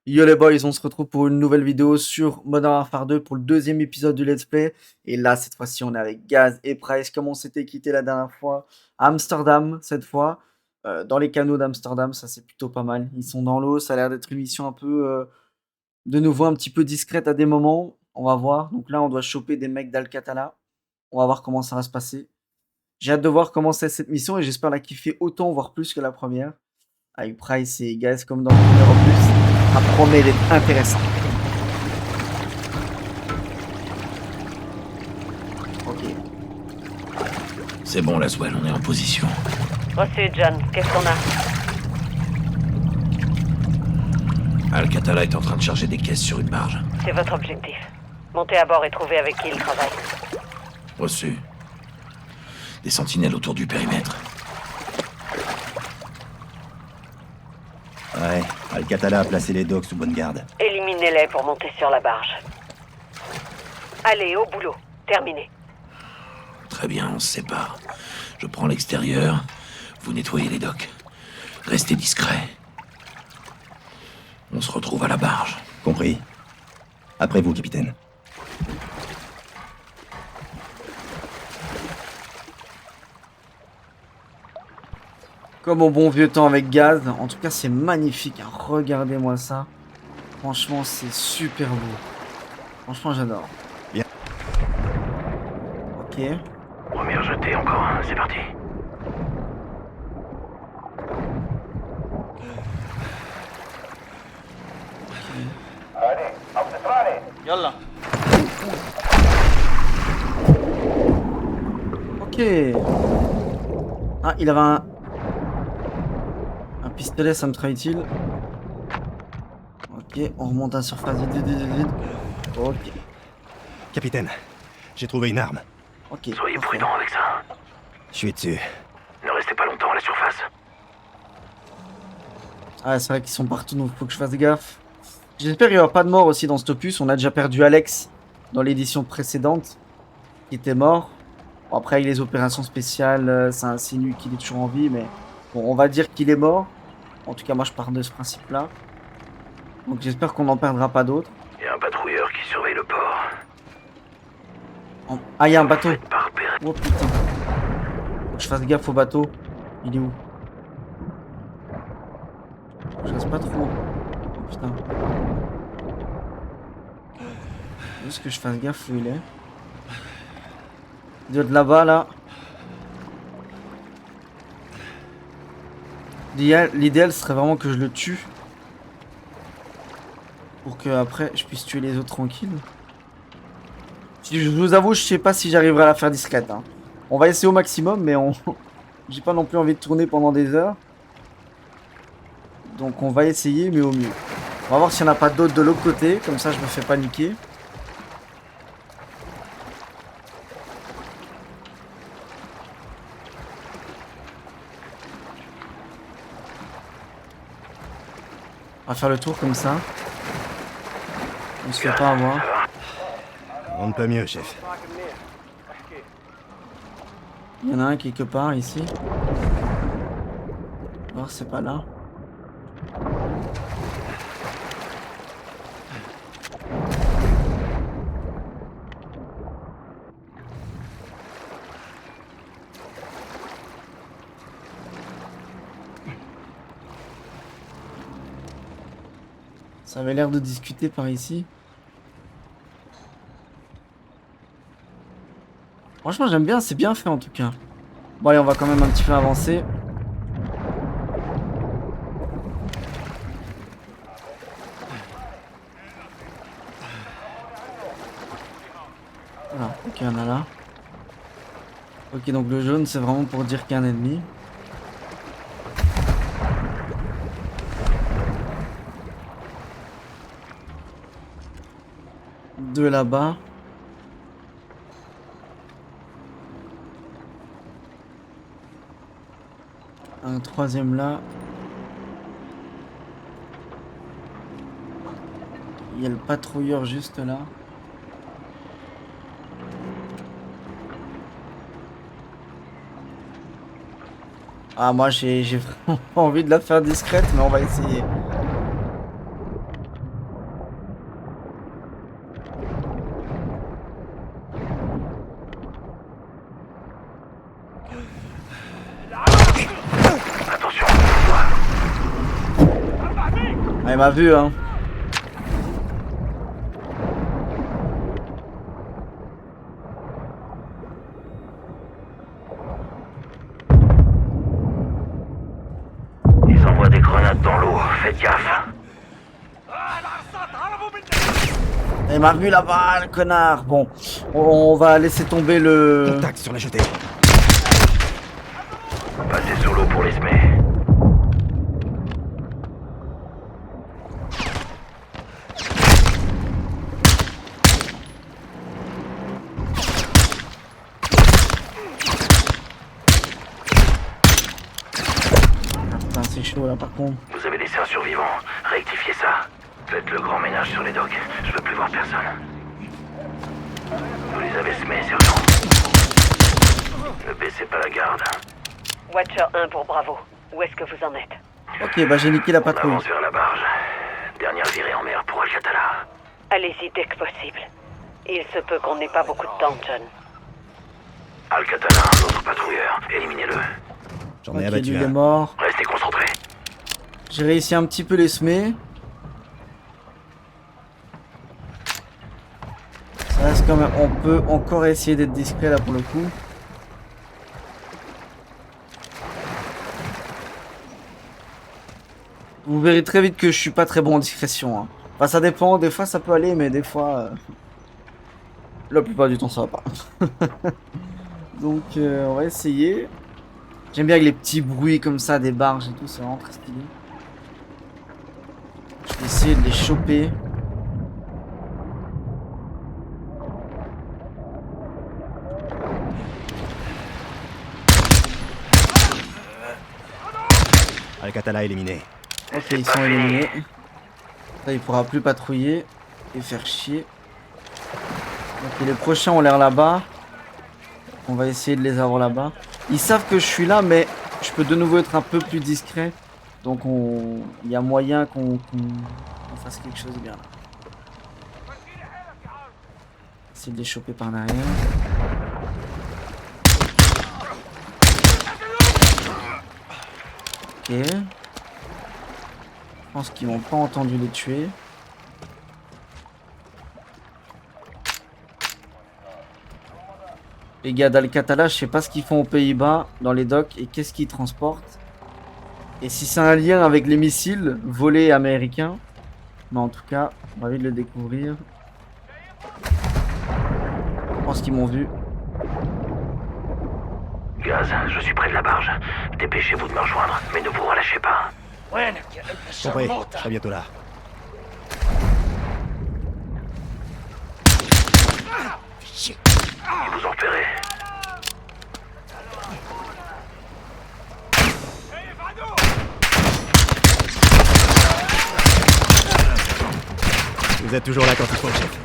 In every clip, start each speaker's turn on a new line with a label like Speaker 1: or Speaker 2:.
Speaker 1: Yo les boys, on se retrouve pour une nouvelle vidéo sur Modern Warfare 2 pour le deuxième épisode du Let's Play. Et là, cette fois-ci, on est avec Gaz et Price, comme on s'était quitté la dernière fois, à Amsterdam, cette fois, dans les canaux d'Amsterdam, ça c'est plutôt pas mal. Ils sont dans l'eau, ça a l'air d'être une mission un peu, de nouveau, un petit peu discrète à des moments. On va voir. Donc là, on doit choper des mecs d'Alcatala. On va voir comment ça va se passer. J'ai hâte de voir comment c'est cette mission et j'espère la kiffer autant, voire plus que la première. Avec Price et Gaz comme dans le premier en plus. Ça promet d'être intéressant. Ok.
Speaker 2: C'est bon, Laswell, on est en position.
Speaker 3: Reçu, John. Qu'est-ce qu'on a?
Speaker 2: Alcatala est en train de charger des caisses sur une barge.
Speaker 3: C'est votre objectif. Montez à bord et trouvez avec qui il travaille.
Speaker 2: Reçu. Des sentinelles autour du périmètre.
Speaker 4: Ouais, Alcatala a placé les docks sous bonne garde.
Speaker 3: Éliminez-les pour monter sur la barge. Allez, au boulot. Terminé.
Speaker 2: Très bien, on se sépare. Je prends l'extérieur, vous nettoyez les docks. Restez discret. On se retrouve à la barge.
Speaker 4: Compris. Après vous, capitaine.
Speaker 1: Comme au bon vieux temps avec Gaz. En tout cas, c'est magnifique. Hein. Regardez-moi ça. Franchement, c'est super beau. Franchement, j'adore.
Speaker 4: Bien.
Speaker 1: Ok.
Speaker 2: Première jetée encore, c'est parti.
Speaker 1: Ok. Ah, il avait un pistolet, ça me sera utile. Ok, on remonte à la surface. Vite, vite, vite, vite. Ok.
Speaker 4: Capitaine, j'ai trouvé une arme.
Speaker 1: Ok.
Speaker 2: Soyez
Speaker 1: parfait.
Speaker 2: prudent avec ça.
Speaker 4: Je suis dessus.
Speaker 2: Ne restez pas longtemps à la surface.
Speaker 1: Ah, c'est vrai qu'ils sont partout, donc faut que je fasse gaffe. J'espère qu'il n'y aura pas de mort aussi dans cet opus. On a déjà perdu Alex dans l'édition précédente, qui était mort. Bon, après, avec les opérations spéciales, ça insinue qu'il est toujours en vie, mais bon, on va dire qu'il est mort. En tout cas, moi, je pars de ce principe-là. Donc, j'espère qu'on n'en perdra pas d'autres.
Speaker 2: Il y a un patrouilleur qui surveille le port.
Speaker 1: Ah, il y a un bateau.
Speaker 2: Faites pas repérer.
Speaker 1: Oh putain. Faut que je fasse gaffe au bateau. Il est où? Faut que je reste pas trop. Oh putain. Juste que je fasse gaffe où il est. Il doit être là-bas, là. L'idéal serait vraiment que je le tue. Pour que après je puisse tuer les autres tranquilles. Je vous avoue, je sais pas si j'arriverai à la faire discrète. Hein. On va essayer au maximum, mais on... j'ai pas non plus envie de tourner pendant des heures. Donc on va essayer, mais au mieux. On va voir s'il n'y en a pas d'autres de l'autre côté. Comme ça, je me fais paniquer. On va faire le tour comme ça. On se fait pas avoir.
Speaker 4: On ne peut mieux, chef.
Speaker 1: Il y en a un quelque part ici. Alors c'est pas là. Ça avait l'air de discuter par ici. Franchement, j'aime bien, c'est bien fait en tout cas. Bon, allez, on va quand même un petit peu avancer. Voilà, ok, on a là. Ok, donc le jaune, c'est vraiment pour dire qu'il y a un ennemi. Deux là-bas. Un troisième là. Il y a le patrouilleur juste là. Ah, moi j'ai vraiment pas envie de la faire discrète, mais on va essayer. Ah, il m'a vu, hein.
Speaker 2: Ils envoient des grenades dans l'eau, faites gaffe.
Speaker 1: Il m'a vu là-bas, le connard. Bon, on va laisser tomber le...
Speaker 4: Contact sur la jetée.
Speaker 2: Passez sous l'eau pour les semer.
Speaker 1: Putain, c'est chaud là par contre.
Speaker 2: Vous avez laissé un survivant. Rectifiez ça. Faites le grand ménage sur les docks. Je veux plus voir personne. Vous les avez semés, sergent. Ne baissez pas la garde.
Speaker 3: Watcher 1 pour Bravo. Où est-ce que vous en êtes?
Speaker 1: Ok, bah j'ai niqué la
Speaker 2: On
Speaker 1: patrouille.
Speaker 2: avance vers la barge. Dernière virée en mer pour Al-Qatala.
Speaker 3: Allez-y dès que possible. Il se peut qu'on n'ait pas beaucoup de temps, John.
Speaker 2: Al-Qatala, un autre patrouilleur. Éliminez-le.
Speaker 4: J'en ai
Speaker 1: Ok,
Speaker 4: abattu
Speaker 1: lui il est
Speaker 4: un.
Speaker 1: mort.
Speaker 2: Restez concentrés.
Speaker 1: J'ai réussi un petit peu les semer. Ça reste quand même... On peut encore essayer d'être discret là pour le coup. Vous verrez très vite que je suis pas très bon en discrétion. Hein. Enfin, ça dépend. Des fois, ça peut aller, mais des fois... La plupart du temps, ça va pas. Donc, on va essayer. J'aime bien avec les petits bruits comme ça, des barges et tout. C'est vraiment très stylé. Je vais essayer de les choper.
Speaker 4: Al-Qatala éliminé.
Speaker 1: Ok, ils sont éliminés. Là, il pourra plus patrouiller et faire chier. Ok, les prochains ont l'air là-bas. On va essayer de les avoir là-bas. Ils savent que je suis là, mais je peux de nouveau être un peu plus discret. Donc, il y a moyen qu'on fasse quelque chose de bien. Essayer de les choper par derrière. Ok. Je pense qu'ils m'ont pas entendu les tuer. Les gars d'Al-Qatala, je sais pas ce qu'ils font aux Pays-Bas, dans les docks, et qu'est-ce qu'ils transportent. Et si c'est un lien avec les missiles volés américains. Mais en tout cas, on va vite le découvrir. Je pense qu'ils m'ont vu.
Speaker 2: Gaz, je suis près de la barge. Dépêchez-vous de me rejoindre, mais ne vous relâchez pas.
Speaker 4: Compris, je serai bientôt là.
Speaker 2: Ils vous ont repéré.
Speaker 4: Vous êtes toujours là quand il faut, chef.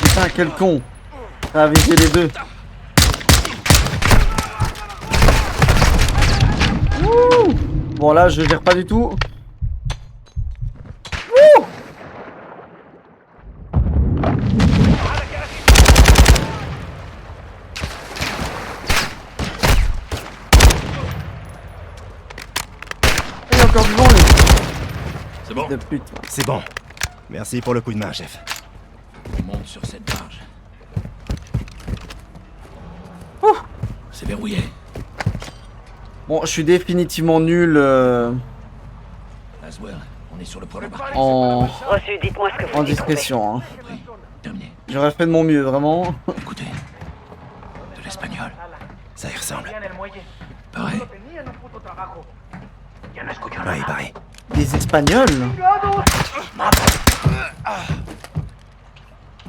Speaker 1: Putain, quel con! Ça a visé les deux. Wouh! Bon, là, je gère pas du tout. Wouh! Il est encore vivant, lui.
Speaker 2: C'est bon.
Speaker 1: De pute.
Speaker 4: C'est bon. Merci pour le coup de main, chef.
Speaker 2: On monte sur cette barge.
Speaker 1: Ouh.
Speaker 2: C'est verrouillé.
Speaker 1: Bon, je suis définitivement nul
Speaker 2: Laswell, on est sur le point de barque.
Speaker 1: en
Speaker 3: Reçu, dites-moi ce que vous y trouvez.
Speaker 1: discrétion. Hein.
Speaker 2: Compris. Terminé.
Speaker 1: J'aurais fait de mon mieux, vraiment.
Speaker 2: Écoutez. De l'espagnol.
Speaker 4: Ça y ressemble.
Speaker 2: Pareil.
Speaker 4: Pareil, pareil.
Speaker 1: Des Espagnols.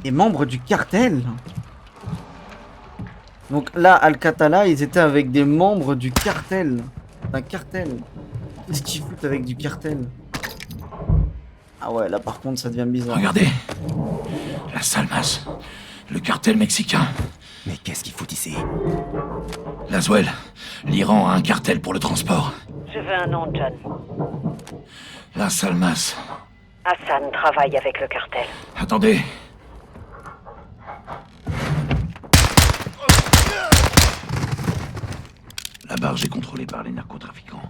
Speaker 1: Des membres du cartel. Donc là, Al-Qatala, ils étaient avec des membres du cartel. D'un cartel. Qu'est-ce qu'ils foutent avec du cartel? Ah ouais, là par contre, ça devient bizarre.
Speaker 2: Regardez. La Salmas. Le cartel mexicain.
Speaker 4: Mais qu'est-ce qu'il fout ici?
Speaker 2: Laswell. L'Iran a un cartel pour le transport.
Speaker 3: Je veux un nom, John.
Speaker 2: La Salmas.
Speaker 3: Hassan travaille avec le cartel.
Speaker 2: Attendez. La barge est contrôlée par les narcotrafiquants.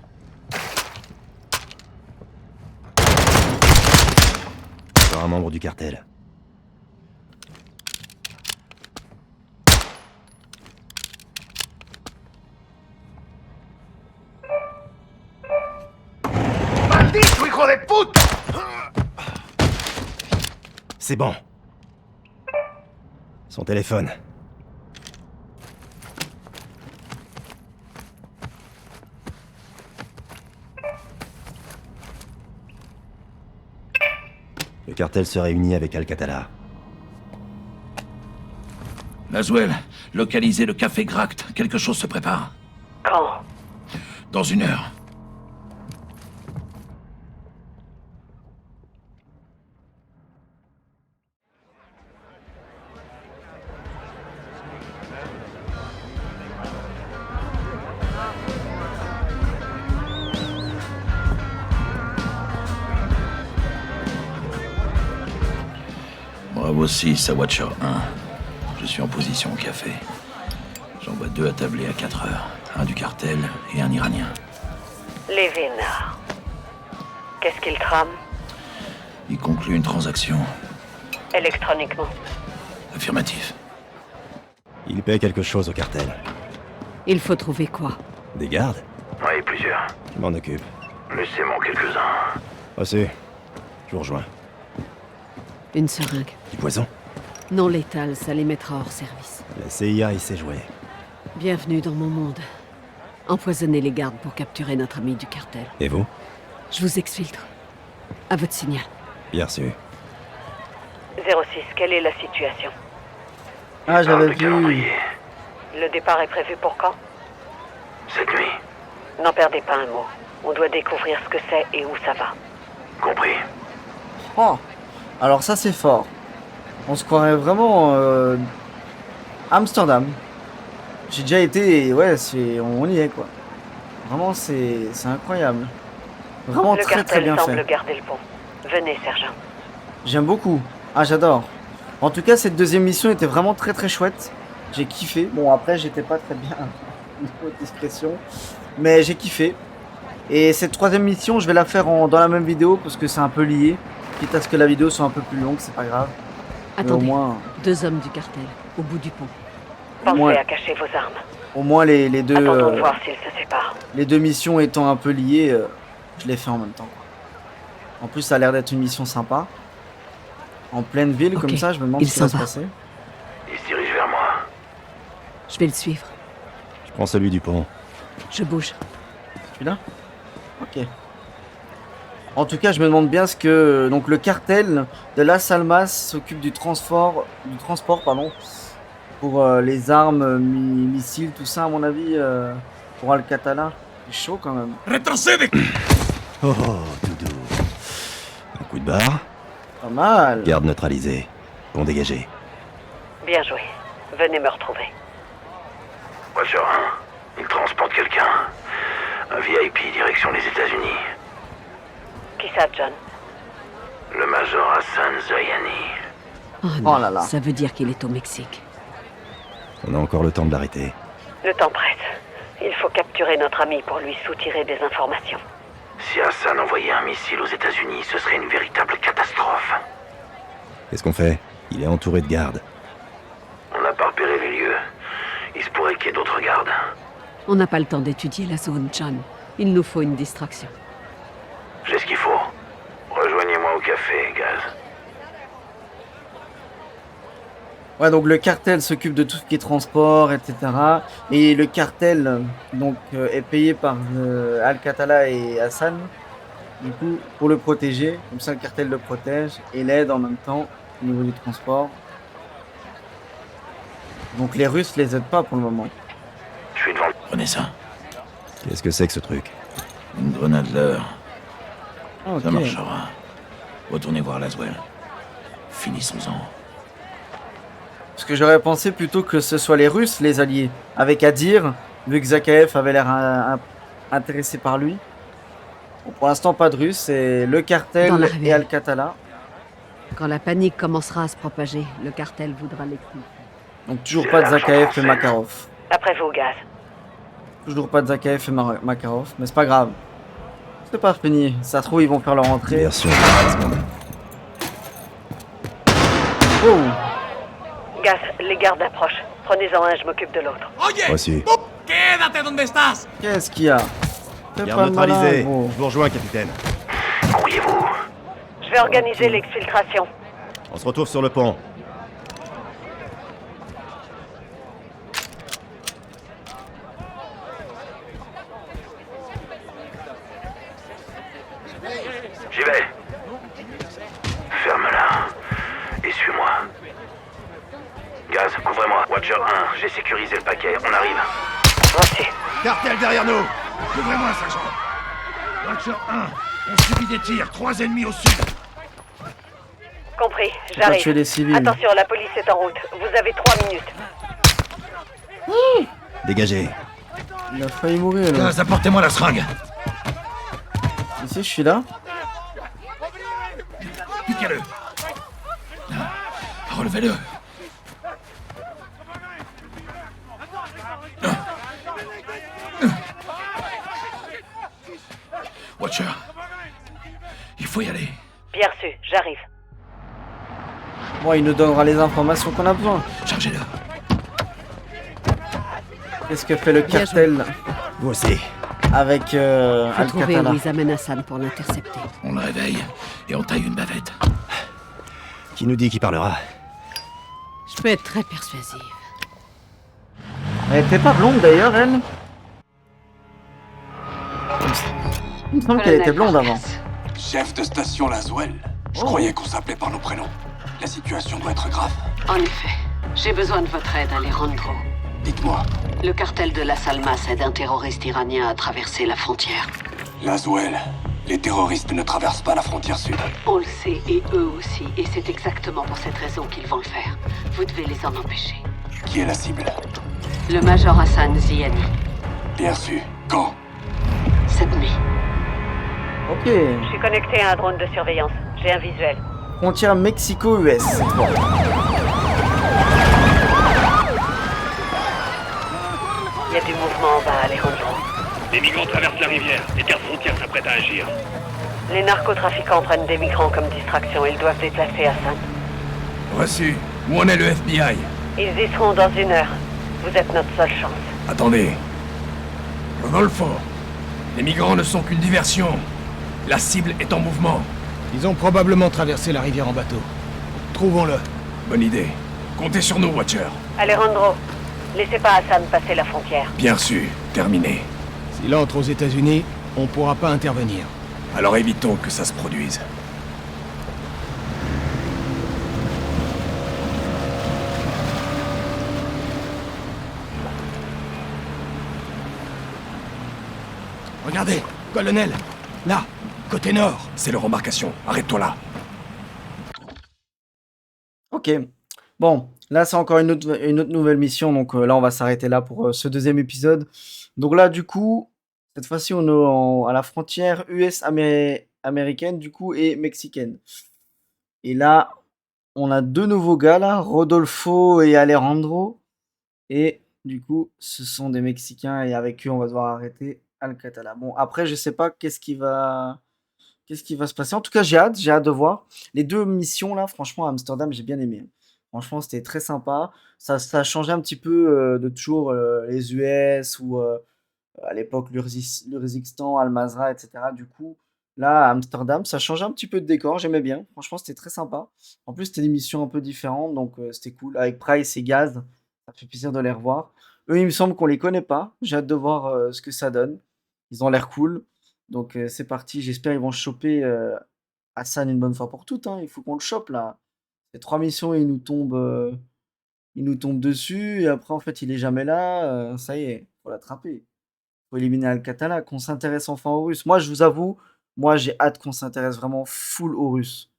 Speaker 4: encore un membre du cartel.
Speaker 2: ¡Maldito hijo de puta!
Speaker 4: C'est bon. Son téléphone. Le cartel se réunit avec Alcatala.
Speaker 2: Laswell, localisez le café Gract. Quelque chose se prépare.
Speaker 3: Quand?
Speaker 2: Dans 1 heure. Bravo 6 à Watcher 1. Je suis en position au café. J'envoie 2 attablés à 4 heures. Un du cartel et un Iranien.
Speaker 3: Les vénards. Qu'est-ce qu'ils trament?
Speaker 2: Il conclut une transaction.
Speaker 3: Électroniquement.
Speaker 2: Affirmatif.
Speaker 4: Il paie quelque chose au cartel.
Speaker 5: Il faut trouver quoi?
Speaker 4: Des gardes?
Speaker 2: Oui, plusieurs.
Speaker 4: Je m'en occupe.
Speaker 2: Laissez-moi quelques-uns.
Speaker 4: Passez. Je vous rejoins.
Speaker 5: Une seringue.
Speaker 4: Du poison?
Speaker 5: Non létale, ça les mettra hors service.
Speaker 4: La CIA y sait jouer.
Speaker 5: Bienvenue dans mon monde. Empoisonnez les gardes pour capturer notre ami du cartel.
Speaker 4: Et vous?
Speaker 5: Je vous exfiltre. À votre signal.
Speaker 4: Bien reçu.
Speaker 3: 06, quelle est la situation?
Speaker 1: Ah, j'avais vu.
Speaker 3: Le départ est prévu pour quand?
Speaker 2: Cette nuit.
Speaker 3: N'en perdez pas un mot. On doit découvrir ce que c'est et où ça va.
Speaker 2: Compris.
Speaker 1: Oh. Alors ça c'est fort. On se croirait vraiment Amsterdam. J'ai déjà été et ouais, on y est quoi. Vraiment c'est incroyable. Vraiment
Speaker 3: Le
Speaker 1: très
Speaker 3: cartel
Speaker 1: bien
Speaker 3: semble
Speaker 1: fait.
Speaker 3: garder le pont. Venez, sergent.
Speaker 1: J'aime beaucoup. Ah j'adore. En tout cas cette deuxième mission était vraiment très chouette. J'ai kiffé. Bon après j'étais pas très bien niveau discrétion. Mais j'ai kiffé. Et cette troisième mission je vais la faire dans la même vidéo parce que c'est un peu lié. Quitte à ce que la vidéo soit un peu plus longue, c'est pas grave. Mais
Speaker 5: Attendez,
Speaker 1: au moins
Speaker 5: 2 hommes du cartel, au bout du pont.
Speaker 3: Pensez
Speaker 1: Ouais.
Speaker 3: à cacher vos armes.
Speaker 1: Au moins les deux,
Speaker 3: Attendons de voir s'ils se séparent.
Speaker 1: les deux missions étant un peu liées, je les fais en même temps. Quoi. En plus, ça a l'air d'être une mission sympa. En pleine ville,
Speaker 5: Ok,
Speaker 1: comme ça, je me demande
Speaker 5: il
Speaker 1: ce qui va
Speaker 5: s'en
Speaker 1: se
Speaker 5: va.
Speaker 1: passer.
Speaker 2: Il se dirige vers moi.
Speaker 5: Je vais le suivre.
Speaker 4: Je prends celui du pont.
Speaker 5: Je bouge.
Speaker 1: Celui-là? Ok. En tout cas, je me demande bien ce que donc le cartel de Las Almas s'occupe du transport, pardon, pour les armes, missiles, tout ça, à mon avis, pour Alcatala. C'est chaud quand même.
Speaker 2: Retrocede!
Speaker 4: Oh, doudou. Un coup de barre.
Speaker 1: Pas mal.
Speaker 4: Garde neutralisé. Pont dégagé.
Speaker 3: Bien joué. Venez me retrouver.
Speaker 2: Watcher 1. Il transporte quelqu'un. Un VIP direction les États-Unis.
Speaker 3: Qui ça, John?
Speaker 2: Le Major Hassan Zayani.
Speaker 5: Oh
Speaker 1: Oh
Speaker 5: non,
Speaker 1: là là.
Speaker 5: ça veut dire qu'il est au Mexique.
Speaker 4: On a encore le temps de l'arrêter.
Speaker 3: Le temps presse. Il faut capturer notre ami pour lui soutirer des informations.
Speaker 2: Si Hassan envoyait un missile aux États-Unis, ce serait une véritable catastrophe.
Speaker 4: Qu'est-ce qu'on fait? Il est entouré de gardes.
Speaker 2: On n'a pas repéré les lieux. Il se pourrait qu'il y ait d'autres gardes.
Speaker 5: On n'a pas le temps d'étudier la zone, John. Il nous faut une distraction.
Speaker 2: J'ai ce qu'il faut. Rejoignez-moi au café, Gaz.
Speaker 1: Ouais, donc le cartel s'occupe de tout ce qui est transport, etc. Et le cartel donc est payé par Alcatala et Hassan. Du coup, pour le protéger, comme ça le cartel le protège et l'aide en même temps au niveau du transport. Donc les Russes les aident pas pour le moment.
Speaker 2: Je suis devant. Prenez ça.
Speaker 4: Qu'est-ce que c'est que ce truc?
Speaker 2: Une grenade l'heure.
Speaker 1: Ah, ok.
Speaker 2: Ça marchera. Retournez voir Laswell. Finissons-en.
Speaker 1: Parce que j'aurais pensé plutôt que ce soit les Russes les alliés. Avec Adir, vu que Zakhaev avait l'air intéressé par lui. Bon, pour l'instant pas de Russes, c'est le
Speaker 5: Dans
Speaker 1: cartel
Speaker 5: la
Speaker 1: et
Speaker 5: réveille.
Speaker 1: Alcatala.
Speaker 5: Quand la panique commencera à se propager, le cartel voudra l'expliquer.
Speaker 1: Donc toujours pas de Zakhaev et Makarov.
Speaker 3: Après vous, Gaz.
Speaker 1: Toujours pas de Zakhaev et Makarov, mais c'est pas grave. C'est pas fini. Ça se trouve, ils vont faire leur entrée.
Speaker 4: Bien sûr, je passe mon nom.
Speaker 1: Oh,
Speaker 3: Gaz, les gardes approchent. Prenez-en un, je m'occupe de l'autre.
Speaker 4: Voici.
Speaker 6: Quédate donde estás.
Speaker 1: qu'est-ce qu'il y a? Fais
Speaker 4: Garde
Speaker 1: pas le malin,
Speaker 4: neutralisé.
Speaker 1: gros.
Speaker 4: Je vous rejoins, capitaine.
Speaker 3: Je vais organiser l'exfiltration.
Speaker 4: On se retrouve sur le pont.
Speaker 2: J'y vais. Ferme-la. Et suis-moi. Gaz, couvrez-moi. Watcher 1, j'ai sécurisé le paquet. On arrive.
Speaker 3: Reçu.
Speaker 4: Cartel derrière nous.
Speaker 2: Couvrez-moi, sergent. Watcher 1, on subit des tirs. 3 ennemis au sud.
Speaker 3: Compris,
Speaker 1: Faut pas tuer
Speaker 3: j'arrive.
Speaker 1: les civils.
Speaker 3: Attention, la police est en route. Vous avez 3 minutes.
Speaker 4: Dégagez.
Speaker 1: Il a failli mourir, là.
Speaker 2: Gaz, apportez-moi la seringue.
Speaker 1: Ici, je suis là.
Speaker 2: Piquez-le. Relevez-le. Watcher, il faut y aller.
Speaker 3: Bien reçu, j'arrive.
Speaker 1: Bon, il nous donnera les informations qu'on a besoin.
Speaker 2: Chargez-le.
Speaker 1: Qu'est-ce que fait le
Speaker 5: Bien
Speaker 1: cartel
Speaker 4: Vous aussi.
Speaker 1: avec
Speaker 5: Faut trouver
Speaker 1: Al-Qatala?
Speaker 5: où ils amènent Hassan pour l'intercepter.
Speaker 2: On le réveille et on taille une bavette.
Speaker 4: Qui nous dit qui parlera?
Speaker 5: Je peux être très persuasive.
Speaker 1: Elle était pas blonde d'ailleurs, elle. Il me semble qu'elle était blonde avant.
Speaker 7: Chef de station Laswell. Je croyais qu'on s'appelait par nos prénoms. La situation doit être grave.
Speaker 5: En effet, j'ai besoin de votre aide, Alejandro.
Speaker 7: Dites-moi,
Speaker 5: Le cartel de Las Almas aide un terroriste iranien à traverser la frontière.
Speaker 7: Laswell, les terroristes ne traversent pas la frontière sud.
Speaker 5: On le sait, et eux aussi, et c'est exactement pour cette raison qu'ils vont le faire. Vous devez les en empêcher.
Speaker 7: Qui est la cible?
Speaker 5: Le Major Hassan Ziani,
Speaker 7: Bien reçu. Quand?
Speaker 5: cette nuit.
Speaker 1: Ok.
Speaker 3: Je suis connecté à un drone de surveillance. J'ai un visuel.
Speaker 1: Frontière Mexico-US. Bon.
Speaker 3: Il y a du mouvement en bas, Alejandro.
Speaker 8: Les migrants traversent la rivière. Les gardes-frontières s'apprêtent à agir.
Speaker 3: Les narcotrafiquants prennent des migrants comme distraction. Ils doivent déplacer Hassan.
Speaker 2: Reçu. Où en est le FBI?
Speaker 3: Ils y seront dans 1 heure. Vous êtes notre seule chance.
Speaker 2: Attendez. Rodolfo. Les migrants ne sont qu'une diversion. La cible est en mouvement.
Speaker 6: Ils ont probablement traversé la rivière en bateau. Trouvons-le.
Speaker 2: Bonne idée. Comptez sur nous, Watcher.
Speaker 3: Alejandro, laissez pas Hassan passer la frontière.
Speaker 2: Bien reçu. Terminé.
Speaker 6: S'il entre aux États-Unis, on pourra pas intervenir.
Speaker 2: Alors évitons que ça se produise.
Speaker 6: Regardez, colonel. Là, côté nord.
Speaker 2: C'est leur embarcation. Arrête-toi là.
Speaker 1: Ok. Bon, là c'est encore une autre nouvelle mission, donc là on va s'arrêter là pour ce deuxième épisode. Donc là du coup, cette fois-ci on est à la frontière US américaine du coup et mexicaine. Et là, on a 2 nouveaux gars là, Rodolfo et Alejandro. Et du coup, ce sont des Mexicains et avec eux on va devoir arrêter Al-Qatala. Bon, après je sais pas qu'est-ce qui va se passer. En tout cas, j'ai hâte de voir. Les 2 missions là, franchement, à Amsterdam, j'ai bien aimé. Franchement, c'était très sympa. Ça changeait un petit peu de toujours les US ou à l'époque l'Urzikstan, Al-Mazrah, etc. Du coup, là, à Amsterdam, ça changeait un petit peu de décor. J'aimais bien. Franchement, c'était très sympa. En plus, c'était des missions un peu différentes, donc c'était cool. Avec Price et Gaz, ça fait plaisir de les revoir. Eux, il me semble qu'on les connaît pas. J'ai hâte de voir ce que ça donne. Ils ont l'air cool. Donc c'est parti. J'espère qu'ils vont choper Hassan une bonne fois pour toutes, hein. Il faut qu'on le chope là. Les 3 missions, il nous tombe dessus et après en fait il est jamais là. Ça y est, faut l'attraper. Faut éliminer Al-Qatala, qu'on s'intéresse enfin aux Russes. Moi, je vous avoue, moi j'ai hâte qu'on s'intéresse vraiment full aux Russes.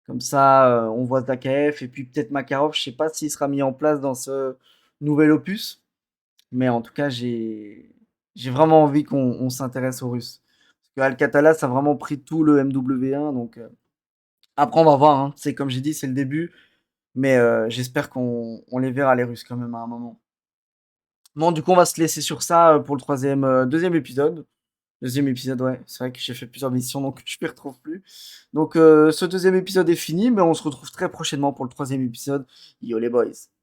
Speaker 1: Comme ça, on voit Zakhaev et puis peut-être Makarov. Je sais pas s'il sera mis en place dans ce nouvel opus, mais en tout cas j'ai vraiment envie qu'on s'intéresse aux Russes. Parce que Al-Qatala, ça a vraiment pris tout le MW1, donc après on va voir, hein. C'est comme j'ai dit, c'est le début, mais j'espère qu'on les verra les Russes quand même à un moment. Bon, du coup, on va se laisser sur ça pour le deuxième épisode. Deuxième épisode, ouais. C'est vrai que j'ai fait plusieurs missions, donc je m'y retrouve plus. Donc ce deuxième épisode est fini, mais on se retrouve très prochainement pour le troisième épisode. Yo les boys.